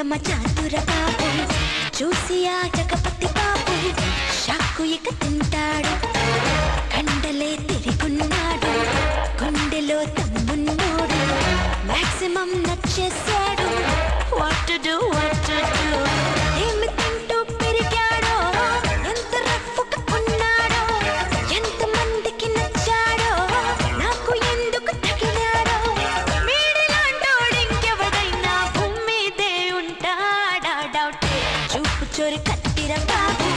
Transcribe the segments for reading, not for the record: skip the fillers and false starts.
యమ చాతుర బాబు చూసి ఆ జగపతి బాబు షాకు ఇక తింటాడు కండలే తిరుగున్నాడు గుండెలో తమ్మున్నోడు మాక్సిమం నచ్చేసాడు వాట్ టు డు ఏమి తింటూ పెరిగాడో ఎంత రఫ్ఫుగా ఉన్నాడో ఎంత మందికి నచ్చాడో నాకు ఎందుకు తగిలాడో వీడిలాంటోడు ఇంకెవడైనా భూమి మీదే ఉంటాడా డౌట్ చూపు చోరి కత్తిర బాబు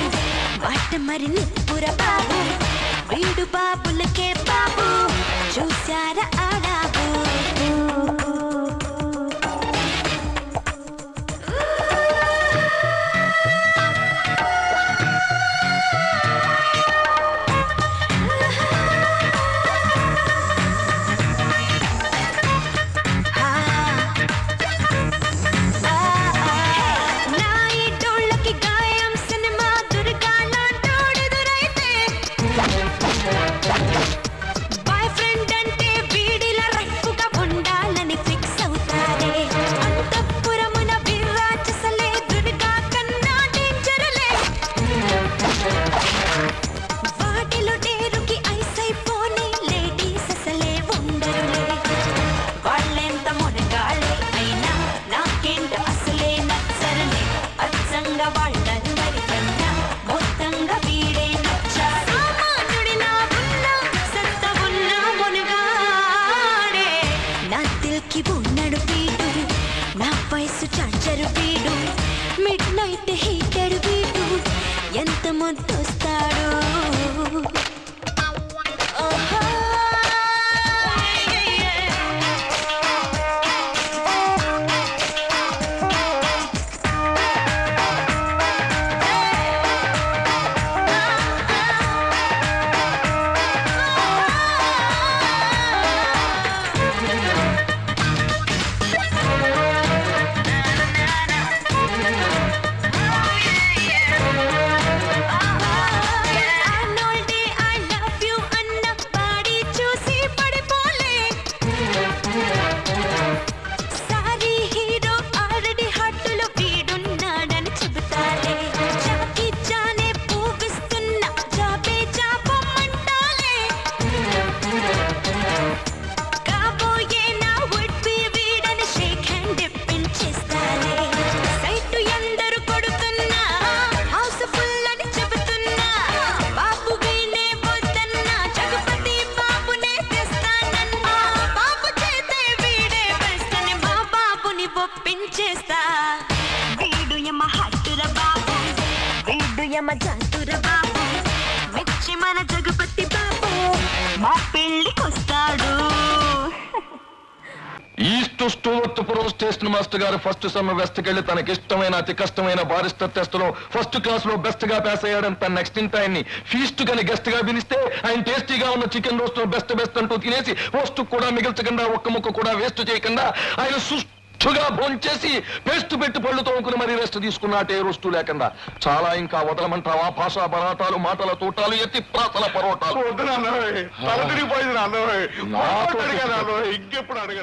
వాట మరి నిప్పుర బాబు వీడు బాబులకే బాబు చూశారా ఆడాబు ఉన్నాడు వీడు నా వయసు చార్జరు వీడు మిడ్ నైట్ హీటర్ వీడు ఎంత ముద్దొస్తాడు యమ జాతుర బాబు మెచ్చి మన జగపతి బాబు మా పెళ్ళికొస్తాడు ఈస్ట్ స్టూవర్ట్పురం స్టేషన్ మాస్టర్ గారు ఫస్ట్ సమ్మర్ వెస్ట్ కెళ్లి తనకి ఇష్టమైన అతి కష్టమైన బారిస్టర్ టెస్ట్ లో ఫస్ట్ క్లాస్ లో బెస్ట్ గా పాస్ అయ్యాడని తన నెక్స్ట్ ఇంట ఆయన్ని ఫీస్ట్ గాని గెస్ట్ గా పిలిస్తే ఆయన టేస్టీగా ఉన్న చికెన్ రోస్ట్ బెస్ట్ అంటూ తినేసి వస్తు కూడా మిగిల్చకుండా ఒక్క ముక్క కూడా వేస్ట్ చేయకుండా ఆయన సుష్టుగా భోంచేసి పేస్ట్ పెట్టి పళ్ళు తోముకుని మరీ రెస్ట్ తీసుకున్నట్టే రోస్టు లేకుండా చాలా ఇంకా వదలమంటావా భాషా బరాటాలు మాటల తోటాలు ఎత్తి ప్రాసల పరోటాలు ఇంకెప్పుడు అడగ